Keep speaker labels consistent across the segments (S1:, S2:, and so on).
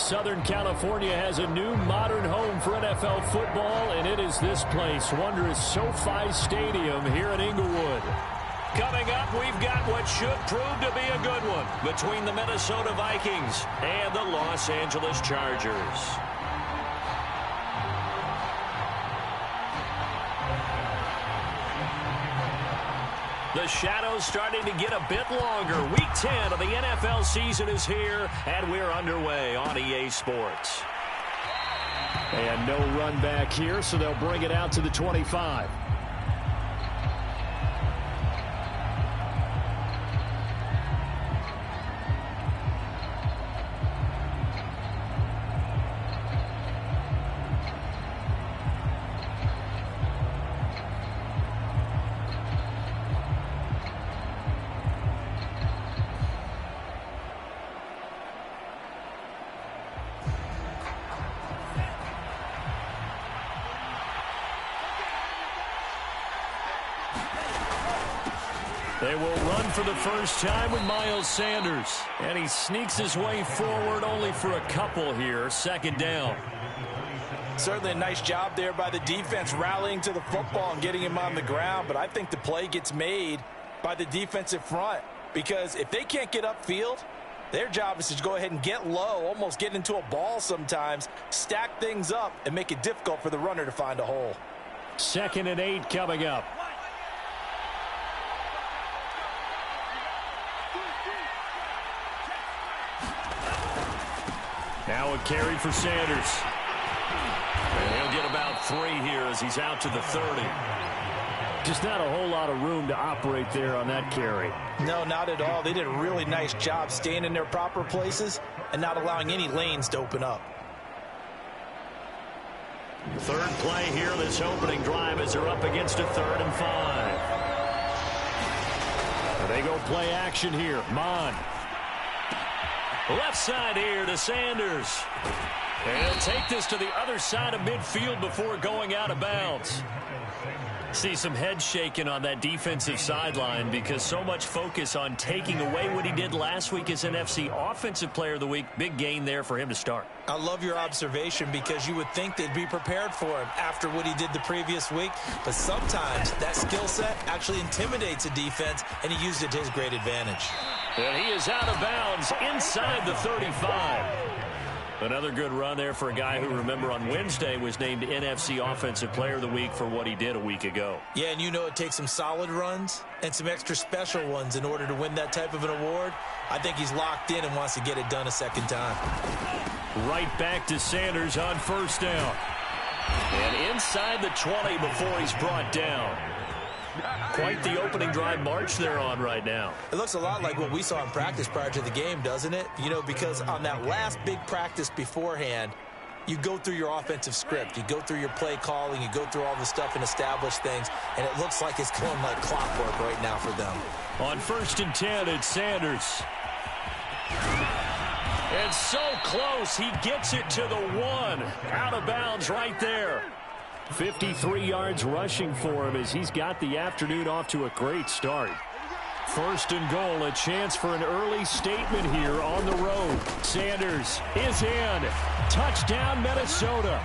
S1: Southern California has a new modern home for NFL football, and it is this place, wondrous SoFi Stadium here in Inglewood.
S2: Coming up, we've got what should prove to be a good one between the Minnesota Vikings and the Los Angeles Chargers. The shadow's starting to get a bit longer. Week 10 of the NFL season is here, and we're underway on EA Sports.
S1: And no run back here, so they'll bring it out to the 25. They will run for the first time with Miles Sanders. And he sneaks his way forward only for a couple here. Second down.
S3: Certainly a nice job there by the defense rallying to the football and getting him on the ground. But I think the play gets made by the defensive front. Because if they can't get upfield, their job is to go ahead and get low, almost get into a ball sometimes, stack things up, and make it difficult for the runner to find a hole.
S1: 2nd and 8 coming up. Now a carry for Sanders. And he'll get about 3 here as he's out to the 30. Just not a whole lot of room to operate there on that carry.
S3: No, not at all. They did a really nice job staying in their proper places and not allowing any lanes to open up.
S1: Third play here, this opening drive as they're up against a 3rd and 5. They go play action here. Mon. Left side here to Sanders. And he'll take this to the other side of midfield before going out of bounds. See some head shaking on that defensive sideline because so much focus on taking away what he did last week as NFC Offensive Player of the Week. Big gain there for him to start.
S3: I love your observation because you would think they'd be prepared for him after what he did the previous week. But sometimes that skill set actually intimidates a defense, and he used it to his great advantage.
S1: And he is out of bounds inside the 35. Another good run there for a guy who, remember, on Wednesday was named NFC Offensive Player of the Week for what he did a week ago.
S3: Yeah, and you know it takes some solid runs and some extra special ones in order to win that type of an award. I think he's locked in and wants to get it done a second time.
S1: Right back to Sanders on first down. And inside the 20 before he's brought down. Quite the opening drive march they're on right now.
S3: It looks a lot like what we saw in practice prior to the game, doesn't it? You know, because on that last big practice beforehand, you go through your offensive script. You go through your play calling. You go through all the stuff and establish things. And it looks like it's going like clockwork right now for them.
S1: On 1st and 10, it's Sanders. And so close. He gets it to the 1. Out of bounds right there. 53 yards rushing for him as he's got the afternoon off to a great start. 1st and goal, a chance for an early statement here on the road. Sanders is in. Touchdown, Minnesota.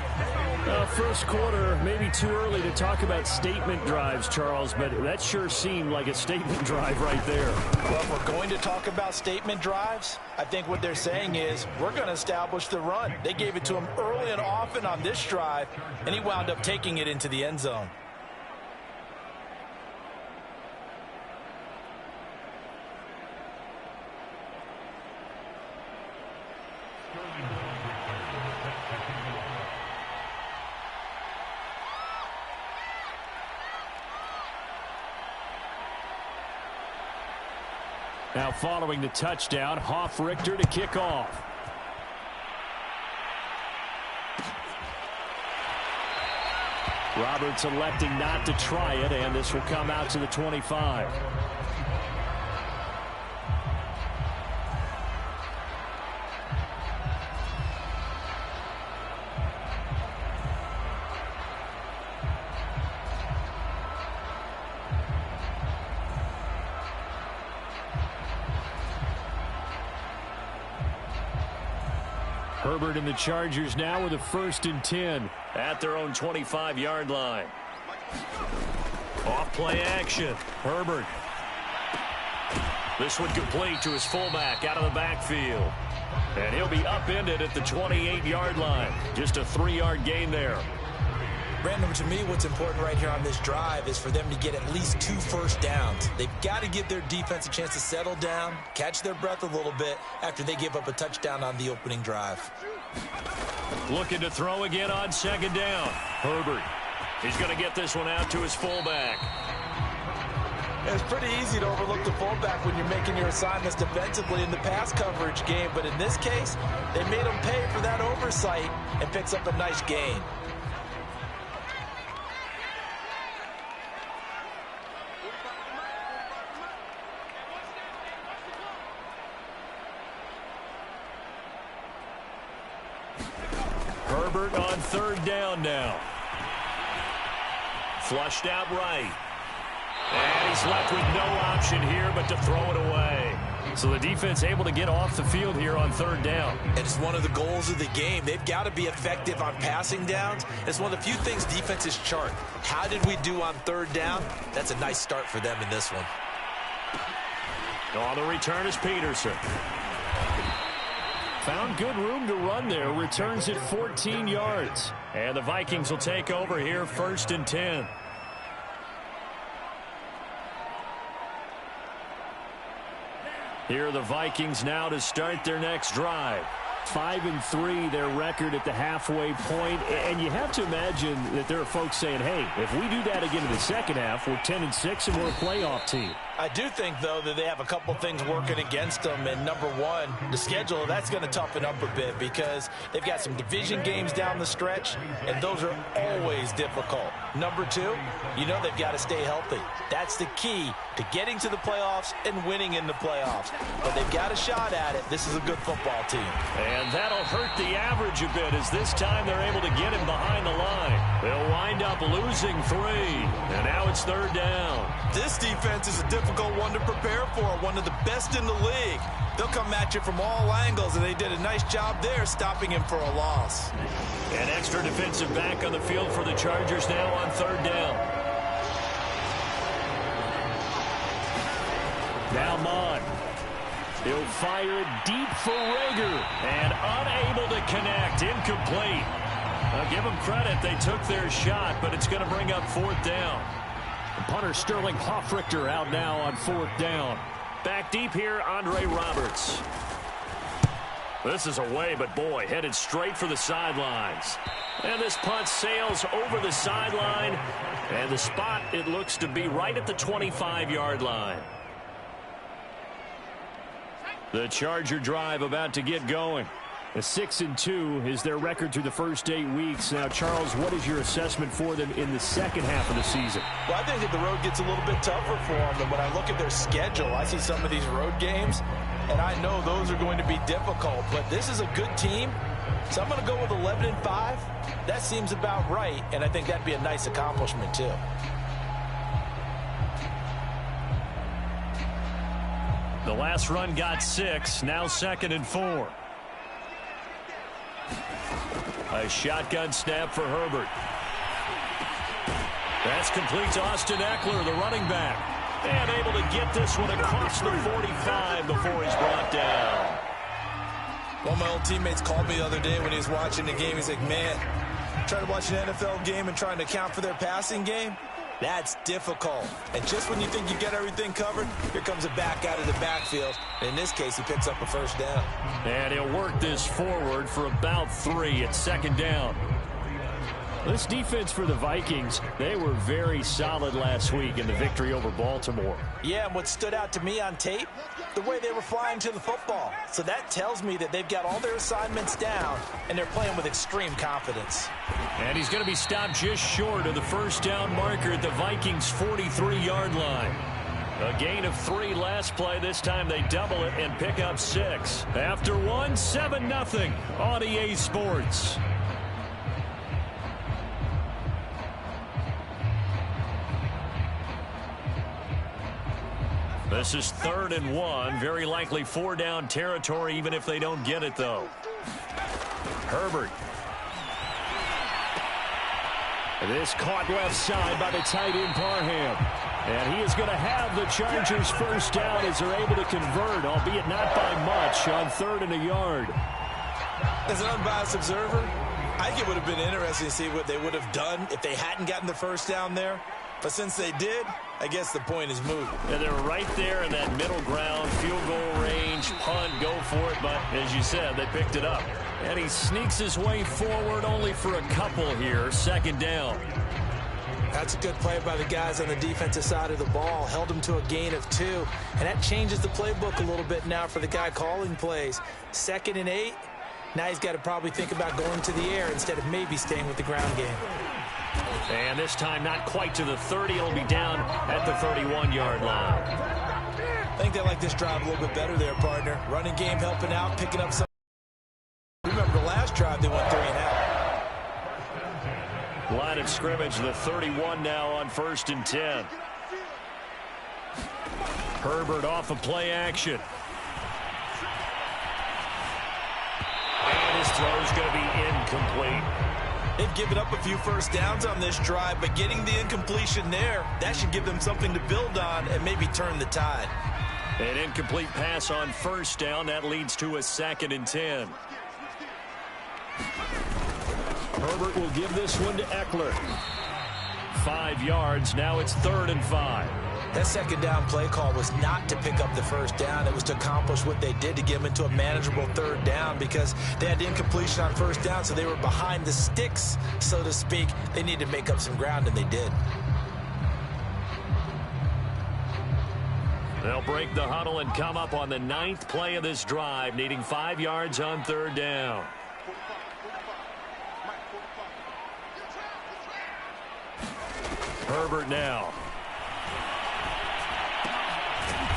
S1: First quarter, maybe too early to talk about statement drives, Charles, but that sure seemed like a statement drive right there.
S3: Well, if we're going to talk about statement drives, I think what they're saying is we're going to establish the run. They gave it to him early and often on this drive, and he wound up taking it into the end zone.
S1: Now following the touchdown, Hoff-Richter to kick off. Roberts electing not to try it, and this will come out to the 25. Herbert and the Chargers now with a 1st and 10
S2: at their own 25-yard line. Off play action. Herbert. This one complete to his fullback out of the backfield. And he'll be upended at the 28-yard line. Just a 3-yard gain there.
S3: Brandon, to me, what's important right here on this drive is for them to get at least 2 first downs. They've got to give their defense a chance to settle down, catch their breath a little bit after they give up a touchdown on the opening drive.
S2: Looking to throw again on 2nd down. Herbert. He's going to get this one out to his fullback.
S3: It's pretty easy to overlook the fullback when you're making your assignments defensively in the pass coverage game, but in this case, they made him pay for that oversight and picks up a nice gain.
S2: Herbert on 3rd down now. Flushed out right. And he's left with no option here but to throw it away.
S1: So the defense able to get off the field here on 3rd down.
S3: It's one of the goals of the game. They've got to be effective on passing downs. It's one of the few things defenses chart. How did we do on 3rd down? That's a nice start for them in this one.
S2: On the return is Peterson.
S1: Found good room to run there. Returns at 14 yards.
S2: And the Vikings will take over here 1st and 10.
S1: Here are the Vikings now to start their next drive. 5-3 their record at the halfway point. And you have to imagine that there are folks saying, hey, if we do that again in the second half, we're 10-6 and we're a playoff team.
S3: I do think, though, that they have a couple things working against them. And number one, the schedule, that's going to toughen up a bit because they've got some division games down the stretch, and those are always difficult. Number two, you know they've got to stay healthy. That's the key to getting to the playoffs and winning in the playoffs. But they've got a shot at it. This is a good football team.
S2: And that'll hurt the average a bit as this time they're able to get him behind the line. They'll wind up losing 3. And now it's 3rd down.
S3: This defense is a difficult one to prepare for, one of the best in the league. They'll come at you from all angles, and they did a nice job there stopping him for a loss.
S2: An extra defensive back on the field for the Chargers now on 3rd down.
S1: Now Mond. He'll fire it deep for Rager.
S2: And unable to connect. Incomplete. I'll give them credit. They took their shot, but it's going to bring up 4th down.
S1: Punter Sterling Hoffrichter out now on 4th down.
S2: Back deep here, Andre Roberts. This is away, but boy, headed straight for the sidelines. And this punt sails over the sideline. And the spot, it looks to be right at the 25-yard line.
S1: The Charger drive about to get going. A 6-2 is their record through the first 8 weeks. Now, Charles, what is your assessment for them in the second half of the season?
S3: Well, I think that the road gets a little bit tougher for them. And when I look at their schedule, I see some of these road games, and I know those are going to be difficult. But this is a good team, so I'm going to go with 11-5. That seems about right, and I think that'd be a nice accomplishment, too.
S2: The last run got 6, now 2nd and 4. A shotgun snap for Herbert. That's complete to Austin Eckler, the running back. And able to get this one across the 45 before he's brought down.
S3: One of my old teammates called me the other day when he was watching the game. He's like, man, trying to watch an NFL game and trying to account for their passing game, that's difficult. And just when you think you get everything covered, here comes a back out of the backfield. In this case, he picks up a 1st down.
S2: And he'll work this forward for about 3 at 2nd down.
S1: This defense for the Vikings, they were very solid last week in the victory over Baltimore.
S3: Yeah, and what stood out to me on tape, the way they were flying to the football. So that tells me that they've got all their assignments down, and they're playing with extreme confidence.
S2: And he's going to be stopped just short of the 1st down marker at the Vikings' 43-yard line. A gain of 3 last play. This time they double it and pick up 6. After 1, 7-0 on EA Sports. This is 3rd and 1. Very likely 4-down territory, even if they don't get it, though.
S1: Herbert. This caught left side by the tight end Parham. And he is going to have the Chargers first down as they're able to convert, albeit not by much, on 3rd and a yard.
S3: As an unbiased observer, I think it would have been interesting to see what they would have done if they hadn't gotten the first down there. But since they did, I guess the point is moot.
S2: And they're right there in that middle ground, field goal range, punt, go for it. But as you said, they picked it up.
S1: And he sneaks his way forward only for a couple here. 2nd down.
S3: That's a good play by the guys on the defensive side of the ball. Held him to a gain of 2. And that changes the playbook a little bit now for the guy calling plays. 2nd and 8. Now he's got to probably think about going to the air instead of maybe staying with the ground game.
S2: And this time not quite to the 30. It'll be down at the 31-yard line.
S3: I think they like this drive a little bit better there, partner. Running game helping out, picking up some. Remember the last drive they went 3 and out.
S2: Line of scrimmage, the 31 now on 1st and 10.
S1: Herbert off of play action.
S2: And his throw's going to be incomplete.
S3: They've given up a few first downs on this drive, but getting the incompletion there, that should give them something to build on and maybe turn the tide.
S1: An incomplete pass on 1st down. That leads to a 2nd and 10. Herbert will give this one to Eckler. 5 yards. Now it's 3rd and 5.
S3: That 2nd down play call was not to pick up the first down. It was to accomplish what they did to get them into a manageable 3rd down because they had incompletion on 1st down, so they were behind the sticks, so to speak. They needed to make up some ground, and they did.
S2: They'll break the huddle and come up on the 9th play of this drive, needing 5 yards on 3rd down.
S1: Herbert now.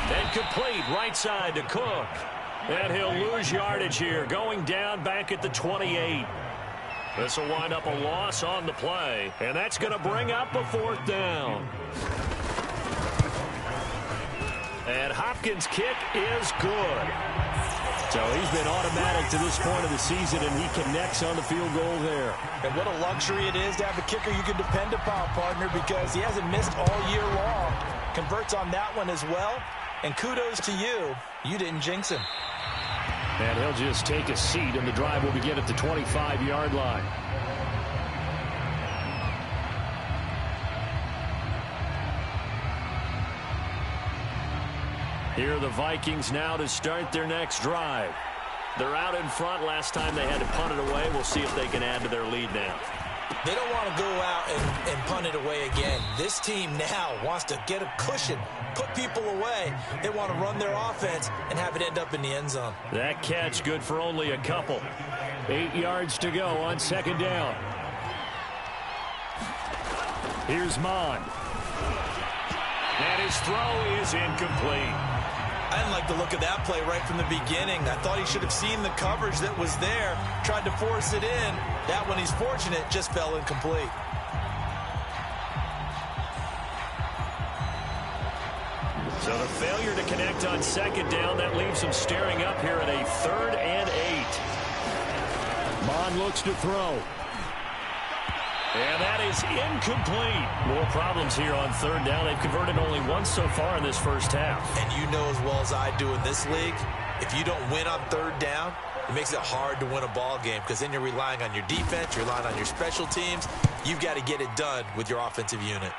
S2: And complete right side to Cook. And he'll lose yardage here, going down back at the 28. This will wind up a loss on the play, and that's going to bring up a 4th down. And Hopkins' kick is good.
S1: So he's been automatic to this point of the season, and he connects on the field goal there.
S3: And what a luxury it is to have a kicker you can depend upon, partner, because he hasn't missed all year long. Converts on that one as well. And kudos to you. You didn't jinx him.
S1: And he'll just take a seat, and the drive will begin at the 25-yard line. Here are the Vikings now to start their next drive. They're out in front. Last time they had to punt it away. We'll see if they can add to their lead now.
S3: They don't want to go out and punt it away again. This team now wants to get a cushion, put people away. They want to run their offense and have it end up in the end zone.
S1: That catch good for only a couple. 8 yards to go on 2nd down. Here's Mond.
S2: And his throw is incomplete.
S3: I didn't like the look of that play right from the beginning. I thought he should have seen the coverage that was there, tried to force it in. That one, he's fortunate, just fell incomplete.
S2: So the failure to connect on 2nd down, that leaves him staring up here at a 3rd and 8.
S1: Mond looks to throw.
S2: And that is incomplete. More problems here on 3rd down. They've converted only once so far in this first half.
S3: And you know as well as I do in this league, if you don't win on 3rd down, it makes it hard to win a ball game because then you're relying on your defense, you're relying on your special teams. You've got to get it done with your offensive unit.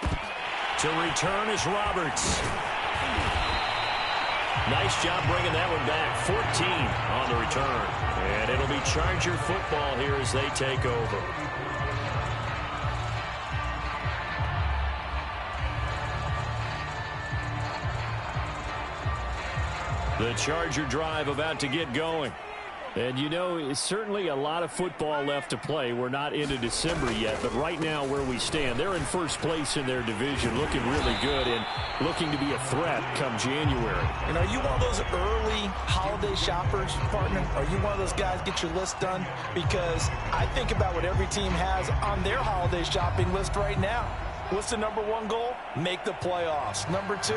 S2: To return is Roberts. Nice job bringing that one back. 14 on the return. And it'll be Charger football here as they take over.
S1: The Charger drive about to get going. And, you know, it's certainly a lot of football left to play. We're not into December yet, but right now where we stand, they're in first place in their division, looking really good and looking to be a threat come January.
S3: And are you one of those early holiday shoppers, partner? Are you one of those guys get your list done? Because I think about what every team has on their holiday shopping list right now. What's the number 1 goal? Make the playoffs. Number 2,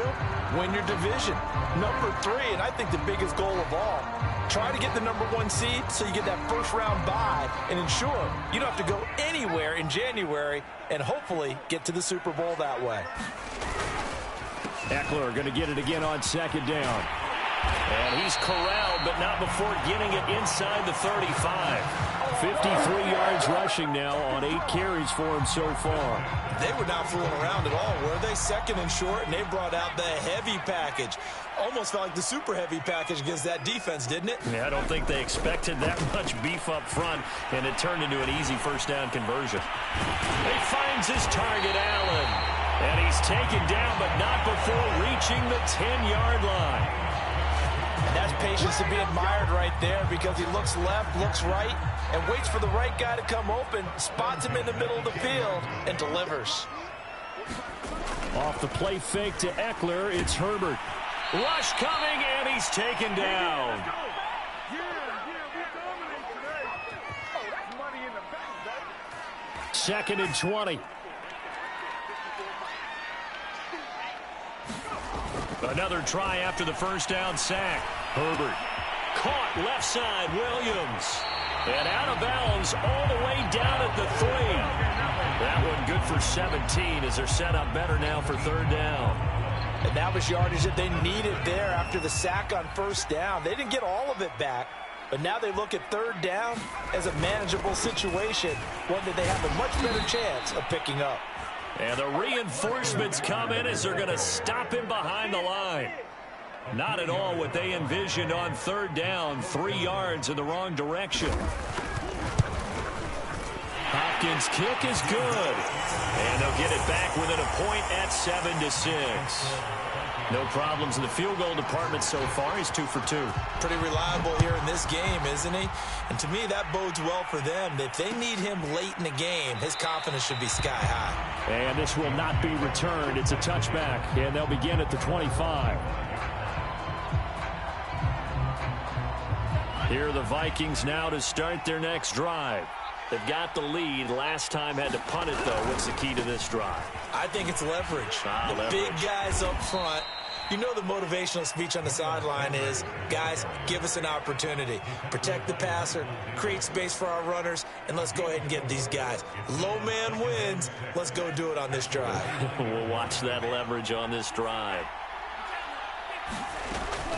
S3: win your division. Number 3, and I think the biggest goal of all, Try to get the #1 seed so you get that first-round bye and ensure you don't have to go anywhere in January and hopefully get to the Super Bowl that way.
S1: Eckler going to get it again on second down.
S2: And he's corralled, but not before getting it inside the 35.
S1: 53 yards rushing now on 8 carries for him so far.
S3: They were not fooling around at all, were they? Second and short, and they brought out the heavy package. Almost felt like the super heavy package against that defense, didn't it?
S2: Yeah, I don't think they expected that much beef up front, and it turned into an easy first down conversion.
S1: He finds his target, Allen. And he's taken down, but not before reaching the 10-yard line.
S3: And that's patience to be admired right there because he looks left, looks right, and waits for the right guy to come open, spots him in the middle of the field, and delivers.
S1: Off the play fake to Eckler, it's Herbert. Rush coming, and he's taken down. Second and 20. Another try after the first down sack. Herbert caught left side, Williams. And out of bounds all the way down at the 3. That one good for 17 as they're set up better now for third down.
S3: And that was yardage that they needed there after the sack on first down. They didn't get all of it back, but now they look at third down as a manageable situation, one that they have a much better chance of picking up.
S1: And the reinforcements come in as they're going to stop him behind the line. Not at all what they envisioned on third down. 3 yards in the wrong direction. Hopkins' kick is good. And they'll get it back within a point at 7-6. No problems in the field goal department so far. He's 2 for 2.
S3: Pretty reliable here in this game, isn't he? And to me, that bodes well for them. If they need him late in the game, his confidence should be sky high.
S1: And this will not be returned. It's a touchback, and they'll begin at the 25. Here are the Vikings now to start their next drive. They've got the lead. Last time had to punt it, though. What's the key to this drive?
S3: I think it's leverage.
S1: Leverage.
S3: Big guys up front. You know the motivational speech on the sideline is, guys, give us an opportunity. Protect the passer, create space for our runners, and let's go ahead and get these guys. Low man wins. Let's go do it on this drive.
S1: We'll watch that leverage on this drive.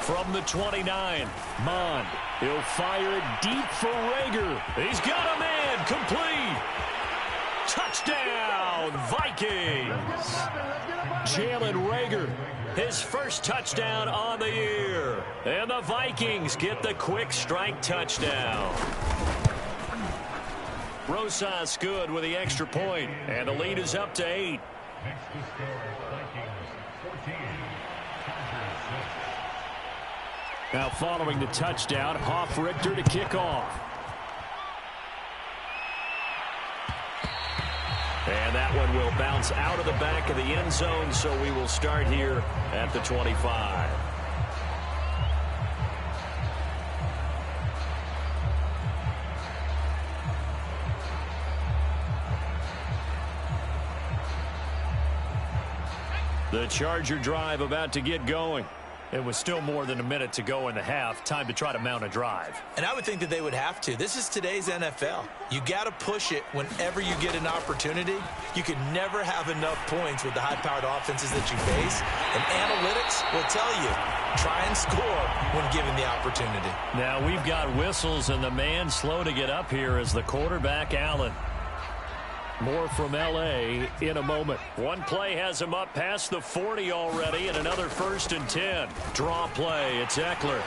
S1: From the 29, Mond. He'll fire it deep for Rager. He's got a man complete. Touchdown, Vikings. Jalen Rager, his first touchdown on the year. And the Vikings get the quick strike touchdown. Rosas good with the extra point, and the lead is up to 8. Now following the touchdown, Hoff-Richter to kick off. And that one will bounce out of the back of the end zone, so we will start here at the 25. The Charger drive about to get going. It was still more than a minute to go in the half. Time to try to mount a drive.
S3: And I would think that they would have to. This is today's NFL. You got to push it whenever you get an opportunity. You can never have enough points with the high-powered offenses that you face. And analytics will tell you, try and score when given the opportunity.
S1: Now we've got whistles, and the man slow to get up here is the quarterback, Allen. More from L.A. in a moment. One play has him up past the 40 already, and another 1st and 10. Draw play. It's Eckler.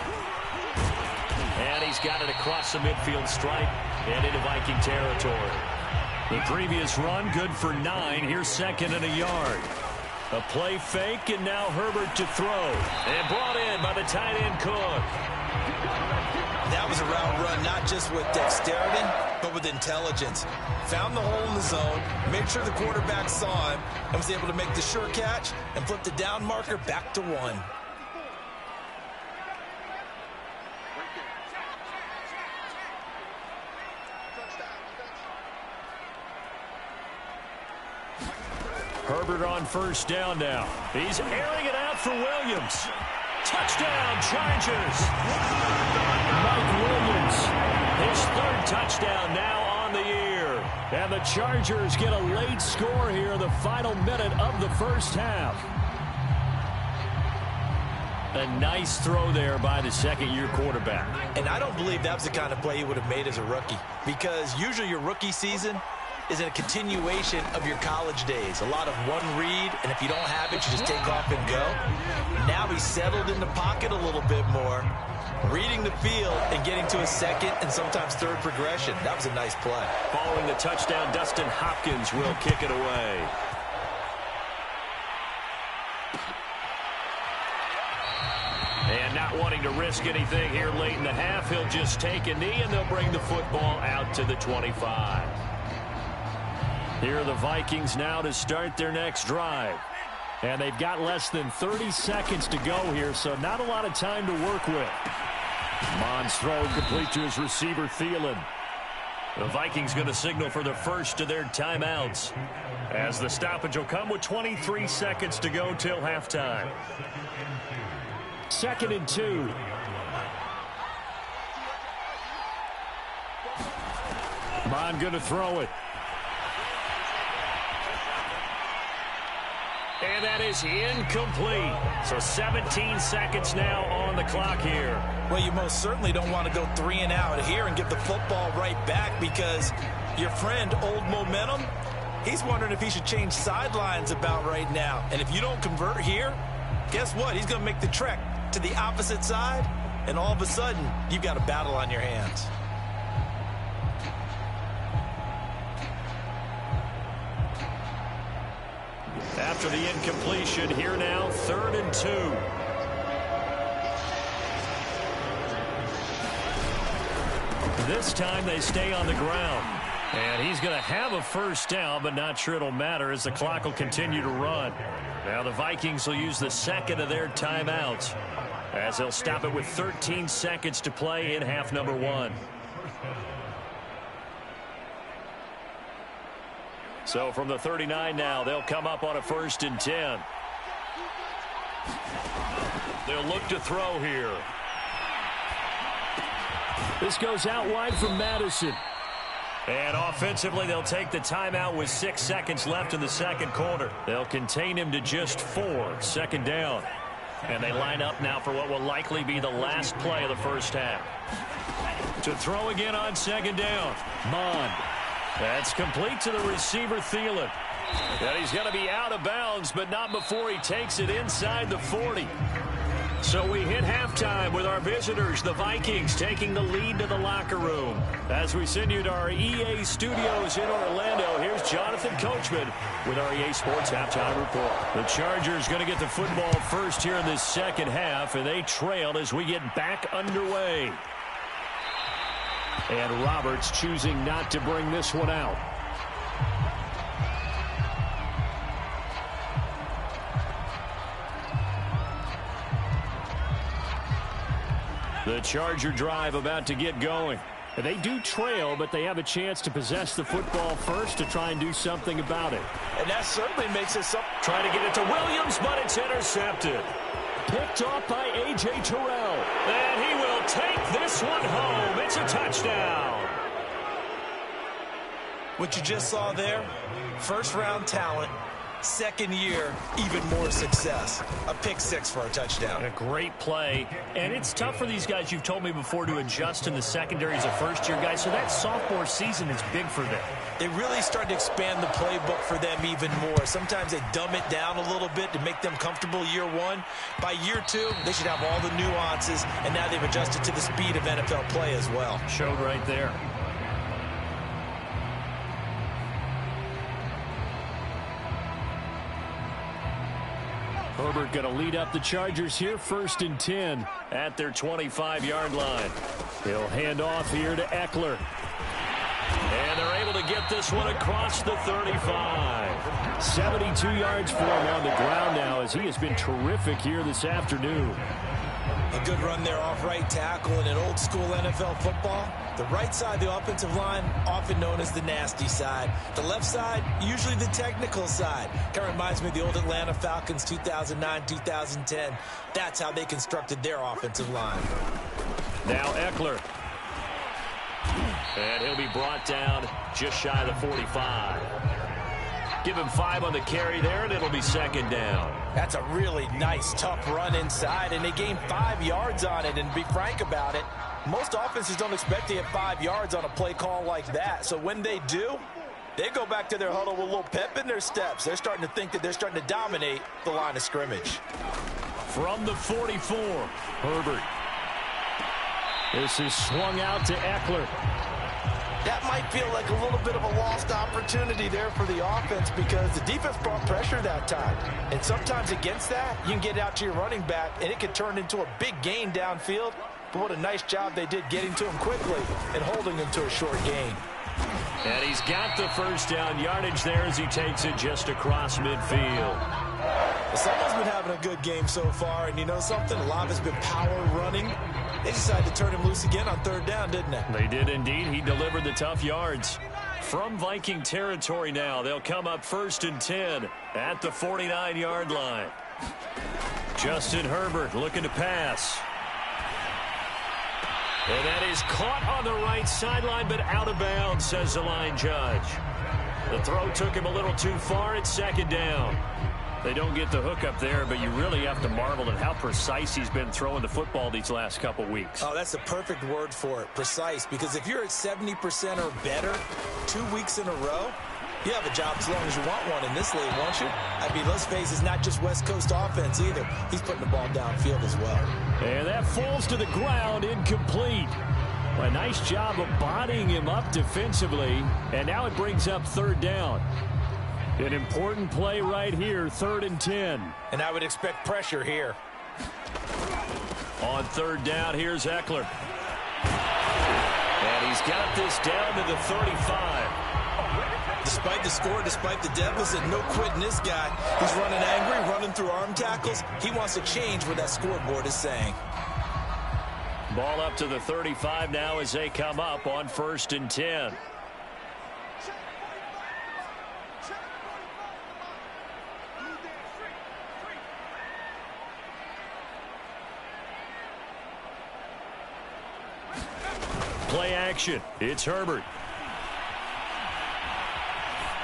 S1: And he's got it across the midfield stripe and into Viking territory. The previous run, good for 9. Here's 2nd and a yard. A play fake, and now Herbert to throw. And brought in by the tight end Cook.
S3: That was a route run, not just with dexterity, but with intelligence. Found the hole in the zone, made sure the quarterback saw him, and was able to make the sure catch and flip the down marker back to 1.
S1: Herbert on 1st down now. He's airing it out for Williams. Touchdown, Chargers. And the Chargers get a late score here in the final minute of the first half. A nice throw there by the second-year quarterback.
S3: And I don't believe that was the kind of play he would have made as a rookie, because usually your rookie season is a continuation of your college days. A lot of one read, and if you don't have it, you just take off and go. Now he's settled in the pocket a little bit more, reading the field and getting to a second and sometimes third progression. That was a nice play.
S2: Following the touchdown, Dustin Hopkins will kick it away. And not wanting to risk anything here late in the half, he'll just take a knee, and they'll bring the football out to the 25. Here are the Vikings now to start their next drive. And they've got less than 30 seconds to go here, so not a lot of time to work with. Mond's throw complete to his receiver, Thielen. The Vikings going to signal for the first of their timeouts, as the stoppage will come with 23 seconds to go till halftime.
S1: 2nd and 2. Mond going to throw it.
S2: And that is incomplete. So 17 seconds now on the clock here.
S3: Well, you most certainly don't want to go 3 and out here and give the football right back, because your friend, Old Momentum, he's wondering if he should change sidelines about right now. And if you don't convert here, guess what? He's going to make the trek to the opposite side, and all of a sudden, you've got a battle on your hands.
S2: After the incompletion, here now, 3rd and 2.
S1: This time they stay on the ground. And he's going to have a first down, but not sure it'll matter as the clock will continue to run.
S2: Now the Vikings will use the second of their timeouts, as they'll stop it with 13 seconds to play in half number 1. So from the 39 now, they'll come up on a 1st and 10. They'll look to throw here.
S1: This goes out wide from Madison.
S2: And offensively, they'll take the timeout with 6 seconds left in the second quarter. They'll contain him to just 4, 2nd down. And they line up now for what will likely be the last play of the first half. To throw again on 2nd down.
S1: Mond.
S2: That's complete to the receiver, Thielen. And he's going to be out of bounds, but not before he takes it inside the 40. So we hit halftime with our visitors, the Vikings, taking the lead to the locker room. As we send you to our EA studios in Orlando, here's Jonathan Coachman with our EA Sports Halftime Report. The Chargers going to get the football first here in this second half, and they trailed as we get back underway.
S1: And Roberts choosing not to bring this one out. The Charger drive about to get going. They do trail, but they have a chance to possess the football first to try and do something about it.
S3: And that certainly makes it something.
S2: Trying to get it to Williams, but it's intercepted.
S1: Picked off by A.J. Terrell.
S2: And he will take this one home. It's a touchdown.
S3: What you just saw there, first-round talent, second year, even more success. A pick 6 for a touchdown.
S2: And a great play. And it's tough for these guys, you've told me before, to adjust in the secondary as a first-year guy. So that sophomore season is big for them.
S3: They really start to expand the playbook for them even more. Sometimes they dumb it down a little bit to make them comfortable year 1. By year 2, they should have all the nuances, and now they've adjusted to the speed of NFL play as well.
S2: Showed right there.
S1: Herbert going to lead up the Chargers here, 1st and 10
S2: at their 25-yard line.
S1: He'll hand off here to Eckler.
S2: And they're able to get this one across the 35.
S1: 72 yards for him on the ground now, as he has been terrific here this afternoon.
S3: A good run there off right tackle in an old-school NFL football. The right side of the offensive line, often known as the nasty side. The left side, usually the technical side. Kind of reminds me of the old Atlanta Falcons 2009-2010. That's how they constructed their offensive line.
S2: Now Eckler. And he'll be brought down just shy of the 45. Give him 5 on the carry there, and it'll be second down.
S3: That's a really nice, tough run inside, and they gained 5 yards on it. And to be frank about it, most offenses don't expect to get 5 yards on a play call like that. So when they do, they go back to their huddle with a little pep in their steps. They're starting to think that they're starting to dominate the line of scrimmage.
S1: From the 44, Herbert. This is swung out to Eckler.
S3: That might feel like a little bit of a lost opportunity there for the offense because the defense brought pressure that time. And sometimes against that, you can get out to your running back, and it can turn into a big gain downfield. But what a nice job they did getting to him quickly and holding him to a short gain.
S2: And he's got the first down yardage there as he takes it just across midfield.
S3: Well, someone's been having a good game so far, and you know something? A lot of it's been power running. They decided to turn him loose again on third down, didn't they?
S2: They did indeed. He delivered the tough yards. From Viking territory now, they'll come up 1st and 10 at the 49-yard line. Justin Herbert looking to pass. And that is caught on the right sideline, but out of bounds, says the line judge. The throw took him a little too far. It's second down. They don't get the hook up there, but you really have to marvel at how precise he's been throwing the football these last couple weeks.
S3: Oh, that's the perfect word for it, precise, because if you're at 70% or better 2 weeks in a row, you have a job as long as you want one in this league, won't you? I mean, let's face it, it's not just West Coast offense either. He's putting the ball downfield as well.
S1: And that falls to the ground, incomplete. A nice job of bodying him up defensively, and now it brings up third down. An important play right here, 3rd and 10.
S3: And I would expect pressure here.
S2: On third down, here's Eckler. And he's got this down to the 35.
S3: Despite the score, despite the deficit, no quitting this guy. He's running angry, running through arm tackles. He wants to change what that scoreboard is saying.
S2: Ball up to the 35 now as they come up on 1st and 10. Play action. It's Herbert.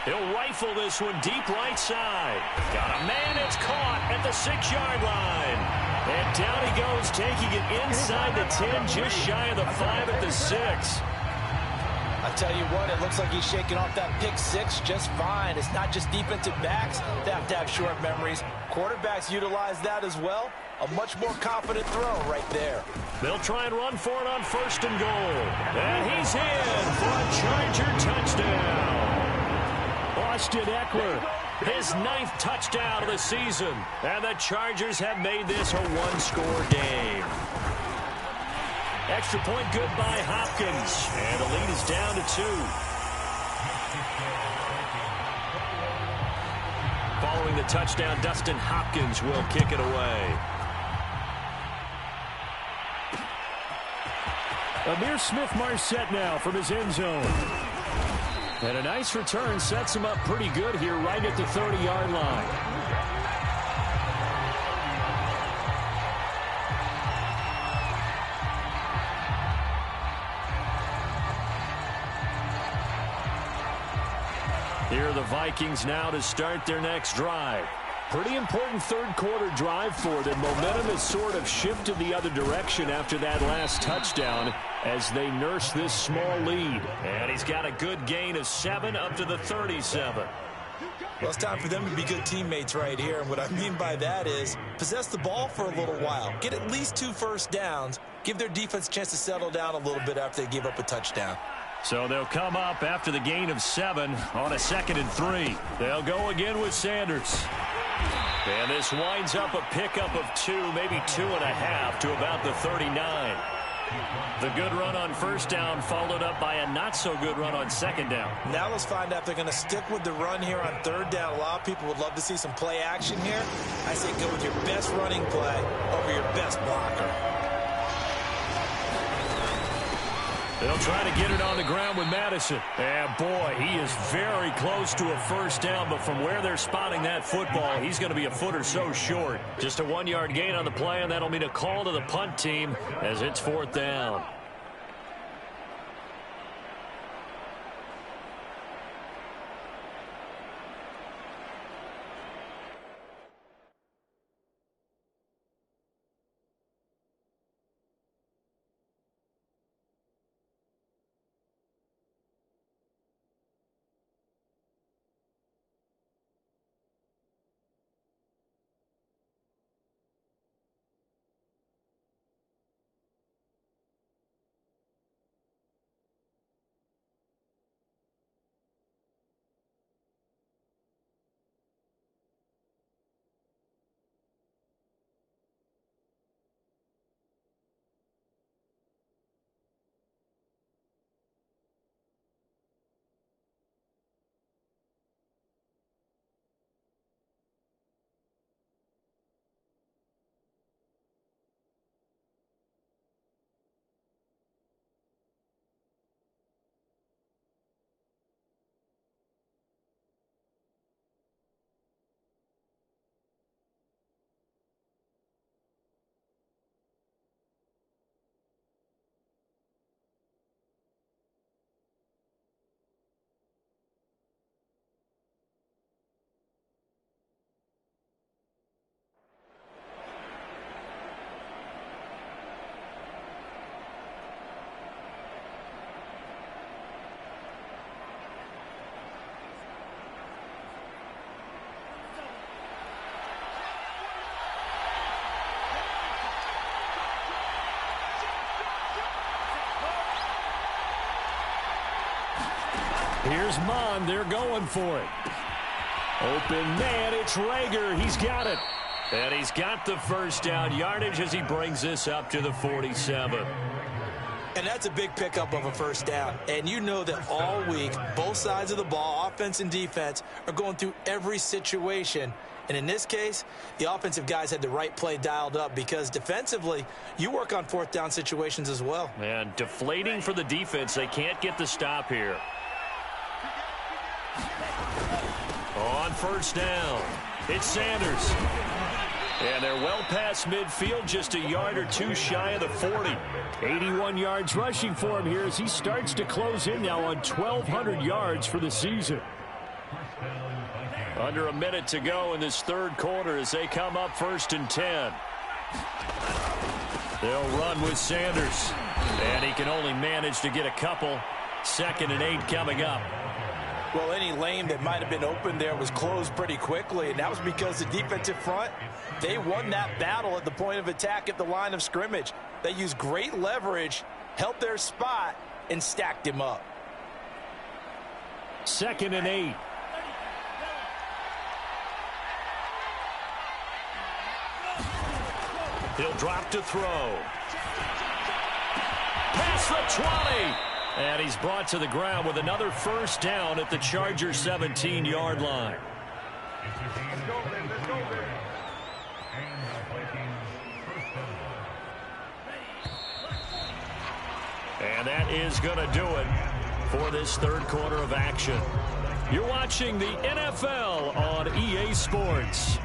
S2: He'll rifle this one deep right side. Got a man. It's caught at the 6-yard line. And down he goes, taking it inside the 10, just shy of the 5 at the 6.
S3: I tell you what, it looks like he's shaking off that pick 6 just fine. It's not just defensive backs that have to have short memories. Quarterbacks utilize that as well. A much more confident throw right there.
S2: They'll try and run for it on 1st and goal. And he's in for a Charger touchdown.
S1: Austin Eckler,
S2: his 9th touchdown of the season. And the Chargers have made this a 1-score game. Extra point good by Hopkins. And the lead is down to 2. Following the touchdown, Dustin Hopkins will kick it away.
S1: Amir Smith-Marset now from his end zone. And a nice return sets him up pretty good here right at the 30-yard line. Here are the Vikings now to start their next drive. Pretty important third-quarter drive for them. Momentum has sort of shifted the other direction after that last touchdown as they nurse this small lead.
S2: And he's got a good gain of 7 up to the 37.
S3: Well, it's time for them to be good teammates right here. And what I mean by that is possess the ball for a little while. Get at least 2 first downs. Give their defense a chance to settle down a little bit after they give up a touchdown.
S1: So they'll come up after the gain of 7 on a 2nd and 3. They'll go again with Sanders.
S2: And this winds up a pickup of 2, maybe 2.5 to about the 39. The good run on 1st down followed up by a not-so-good run on 2nd down.
S3: Now let's find out if they're going to stick with the run here on 3rd down. A lot of people would love to see some play action here. I say go with your best running play over your best blocker.
S1: They'll try to get it on the ground with Madison. And, boy, he is very close to a 1st down, but from where they're spotting that football, he's going to be a foot or so short. Just a 1-yard gain on the play, and that'll mean a call to the punt team as it's 4th down. Here's Mon. They're going for it. Open man. It's Rager. He's got it.
S2: And he's got the first down yardage as he brings this up to the 47.
S3: And that's a big pickup of a first down. And you know that all week, both sides of the ball, offense and defense, are going through every situation. And in this case, the offensive guys had the right play dialed up because defensively, you work on fourth down situations as well.
S2: And deflating for the defense. They can't get the stop here. On first down, it's Sanders. And they're well past midfield, just a yard or two shy of the 40.
S1: 81 yards rushing for him here as he starts to close in now on 1,200 yards for the season.
S2: Under a minute to go in this third quarter as they come up 1st and 10. They'll run with Sanders. And he can only manage to get a couple. 2nd and 8 coming up.
S3: Well, any lane that might have been open there was closed pretty quickly, and that was because the defensive front, they won that battle at the point of attack at the line of scrimmage. They used great leverage, held their spot, and stacked him up.
S1: 2nd and 8.
S2: He'll drop to throw. Past the 20. And he's brought to the ground with another first down at the Chargers' 17-yard line. And that is going to do it for this third quarter of action. You're watching the NFL on EA Sports.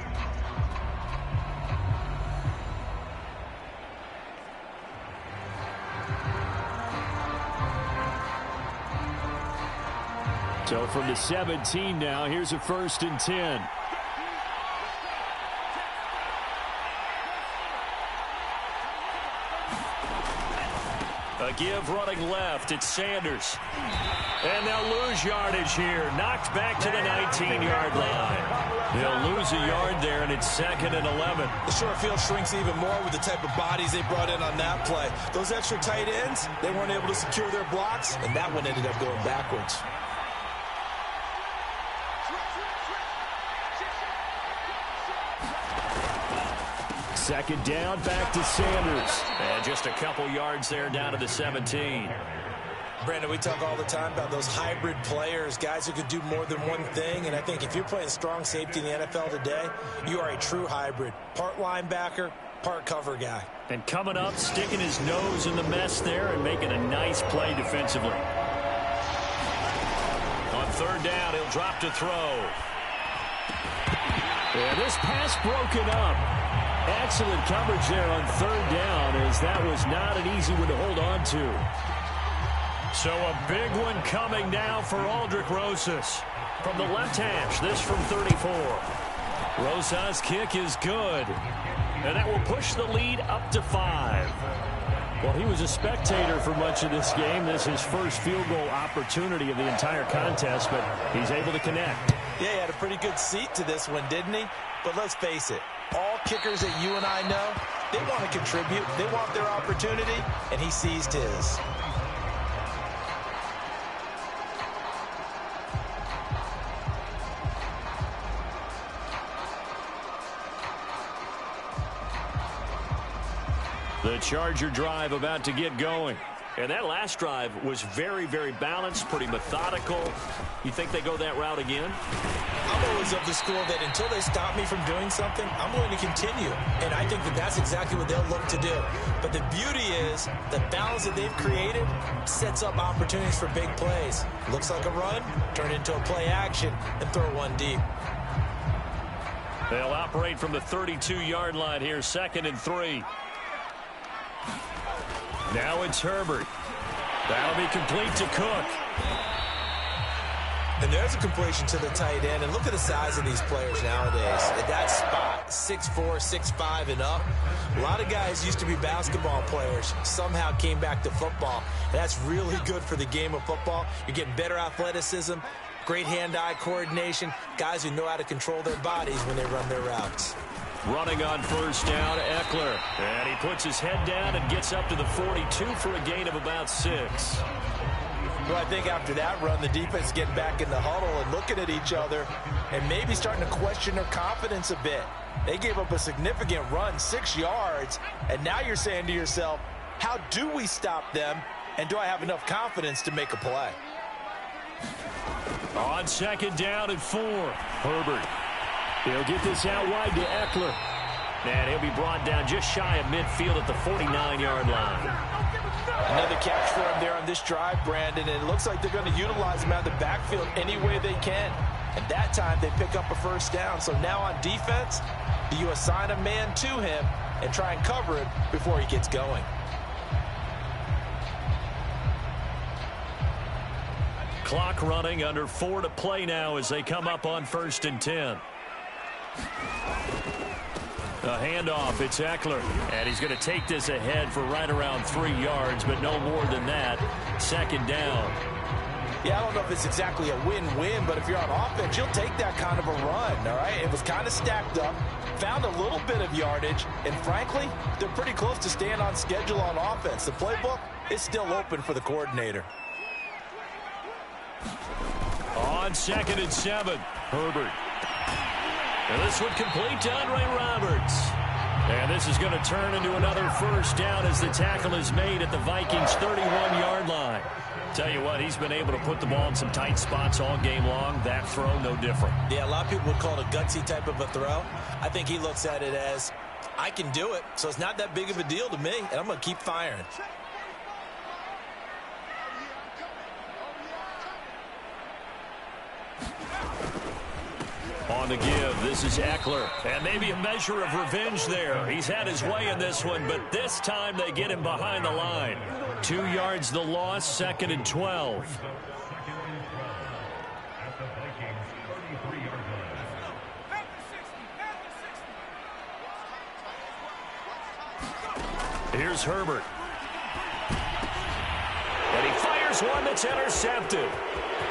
S1: So from the 17 now, here's a 1st and 10.
S2: A give running left. It's Sanders. And they'll lose yardage here. Knocked back to the 19-yard line. They'll lose a yard there, and it's 2nd and 11.
S3: The short field shrinks even more with the type of bodies they brought in on that play. Those extra tight ends, they weren't able to secure their blocks, and that one ended up going backwards.
S1: Second down, back to Sanders.
S2: And just a couple yards there down to the 17.
S3: Brandon, we talk all the time about those hybrid players, guys who could do more than one thing. And I think if you're playing strong safety in the NFL today, you are a true hybrid. Part linebacker, part cover guy.
S2: And coming up, sticking his nose in the mess there and making a nice play defensively. On 3rd down, he'll drop to throw.
S1: And this pass broken up. Excellent coverage there on 3rd down, as that was not an easy one to hold on to.
S2: So a big one coming now for Aldrick Rosas. From the left hash, this from 34. Rosas' kick is good. And that will push the lead up to 5.
S1: Well, he was a spectator for much of this game. This is his first field goal opportunity of the entire contest, but he's able to connect.
S3: Yeah, he had a pretty good seat to this one, didn't he? But let's face it, all kickers that you and I know, they want to contribute. They want their opportunity, and he seized his.
S2: The Charger drive about to get going. And that last drive was very, very balanced, pretty methodical. You think they go that route again?
S3: I'm always of the school that until they stop me from doing something, I'm going to continue. And I think that that's exactly what they'll look to do. But the beauty is the balance that they've created sets up opportunities for big plays. Looks like a run, turn it into a play action, and throw one deep.
S2: They'll operate from the 32-yard line here, 2nd and 3. Now it's Herbert. That'll be complete to Cook.
S3: And there's a completion to the tight end. And look at the size of these players nowadays. At that spot, 6'4", 6'5", and up. A lot of guys used to be basketball players. Somehow came back to football. And that's really good for the game of football. You're getting better athleticism, great hand-eye coordination, guys who know how to control their bodies when they run their routes.
S2: Running on 1st down, Eckler. And he puts his head down and gets up to the 42 for a gain of about 6.
S3: Well, I think after that run, the defense is getting back in the huddle and looking at each other and maybe starting to question their confidence a bit. They gave up a significant run, 6 yards, and now you're saying to yourself, how do we stop them, and do I have enough confidence to make a play?
S1: On second down and 4, Herbert. He'll get this out wide to Eckler. And he'll be brought down just shy of midfield at the 49-yard line.
S3: Another catch for him there on this drive, Brandon, and it looks like they're going to utilize him out of the backfield any way they can. And that time they pick up a first down. So now on defense, do you assign a man to him and try and cover him before he gets going?
S1: Clock running, under 4 to play now as they come up on 1st and 10. A handoff, it's Eckler, and he's going to take this ahead for right around 3 yards, but no more than that. Second down.
S3: Yeah, I don't know if it's exactly a win-win, but if you're on offense, you'll take that kind of a run, all right? It was kind of stacked up, found a little bit of yardage, and frankly, they're pretty close to staying on schedule on offense. The playbook is still open for the coordinator.
S1: On 2nd and 7, Herbert. And this would complete to Andre Roberts. And this is going to turn into another first down as the tackle is made at the Vikings' 31-yard line. Tell you what, he's been able to put the ball in some tight spots all game long. That throw, no different.
S3: Yeah, a lot of people would call it a gutsy type of a throw. I think he looks at it as, I can do it, so it's not that big of a deal to me, and I'm going to keep firing.
S1: On the give, this is Eckler. And maybe a measure of revenge there. He's had his way in this one, but this time they get him behind the line. 2 yards the loss, 2nd and 12. Here's Herbert. And he fires one that's intercepted.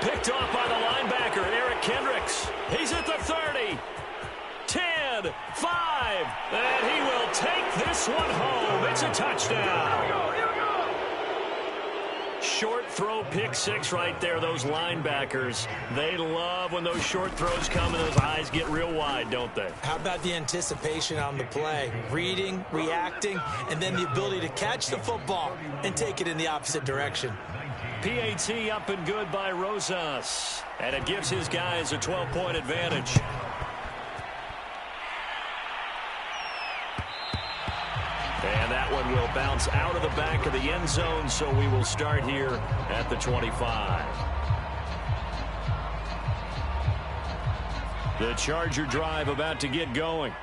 S1: Picked off by the linebacker, Eric Kendricks. He's at the 30, 10, 5, and he will take this one home. It's a touchdown. Short throw, pick 6 right there. Those linebackers, they love when those short throws come and those eyes get real wide, don't they?
S3: How about the anticipation on the play? Reading, reacting, and then the ability to catch the football and take it in the opposite direction.
S1: PAT up and good by Rosas. And it gives his guys a 12-point advantage. And that one will bounce out of the back of the end zone, so we will start here at the 25. The Charger drive about to get going.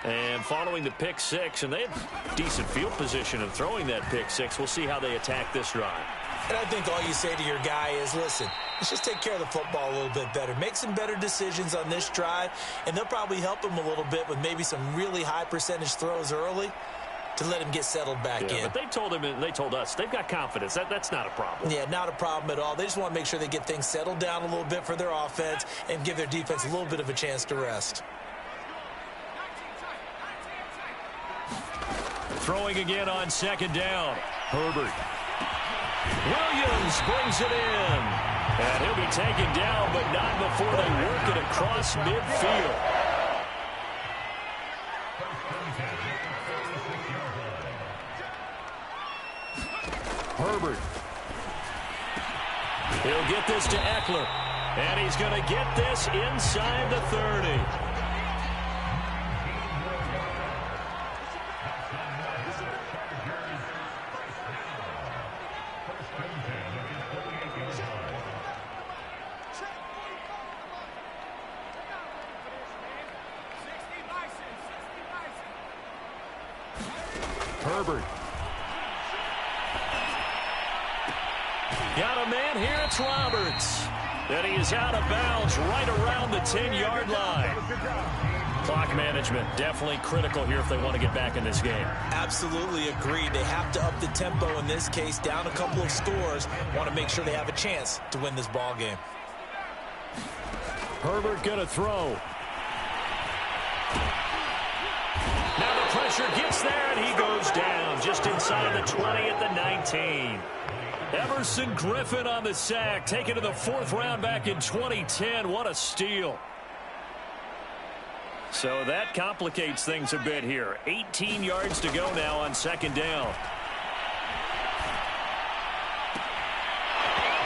S1: And following the pick 6, and they had decent field position of throwing that pick 6. We'll see how they attack this drive.
S3: And I think all you say to your guy is, listen, let's just take care of the football a little bit better. Make some better decisions on this drive, and they'll probably help him a little bit with maybe some really high percentage throws early to let him get settled back in.
S1: But they told him, and they told us, they've got confidence. That's not a problem.
S3: Yeah, not a problem at all. They just want to make sure they get things settled down a little bit for their offense and give their defense a little bit of a chance to rest.
S1: Throwing again on 2nd down. Herbert. Williams brings it in. And he'll be taken down, but not before they work it across midfield. Herbert. He'll get this to Eckler. And he's going to get this inside the 30. Herbert. Got a man here, it's Roberts. And he is out of bounds right around the 10-yard line. Clock management, definitely critical here if they want to get back in this game.
S3: Absolutely agreed. They have to up the tempo in this case, down a couple of scores. Want to make sure they have a chance to win this ball game.
S1: Herbert going to throw. Now the pressure gets there, and he goes down just inside the 20 at the 19. Everson Griffin on the sack, taken to the 4th round back in 2010. What a steal. So that complicates things a bit here. 18 yards to go now on 2nd down.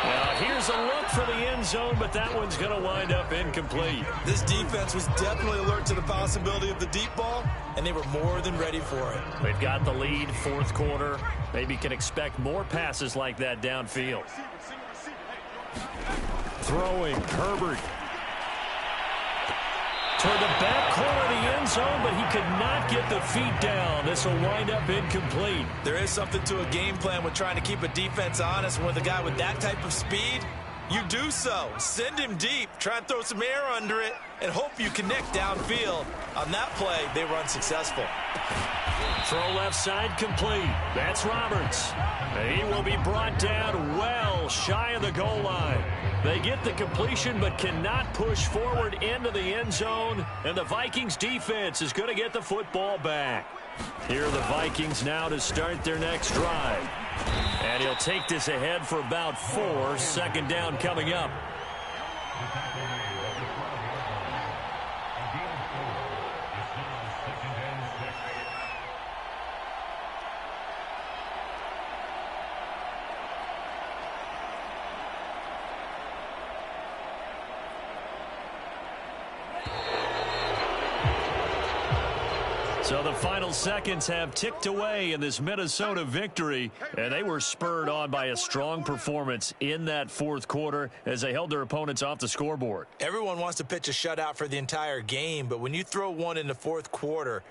S1: Now here's a look for the end zone, but that one's going to wind up incomplete.
S3: This defense was definitely alert to the possibility of the deep ball, and they were more than ready for it.
S1: They've got the lead, 4th quarter. Maybe can expect more passes like that downfield. Throwing, Herbert. Toward the back corner of the end zone, but he could not get the feet down. This will wind up incomplete.
S3: There is something to a game plan with trying to keep a defense honest. With a guy with that type of speed, you do so. Send him deep, try and throw some air under it, and hope you connect downfield. On that play, they were unsuccessful.
S1: Throw left side complete. That's Roberts. And he will be brought down well shy of the goal line. They get the completion but cannot push forward into the end zone. And the Vikings defense is going to get the football back. Here are the Vikings now to start their next drive. And he'll take this ahead for about 4. 2nd down coming up. So the final seconds have ticked away in this Minnesota victory, and they were spurred on by a strong performance in that 4th quarter as they held their opponents off the scoreboard.
S3: Everyone wants to pitch a shutout for the entire game, but when you throw one in the 4th quarter,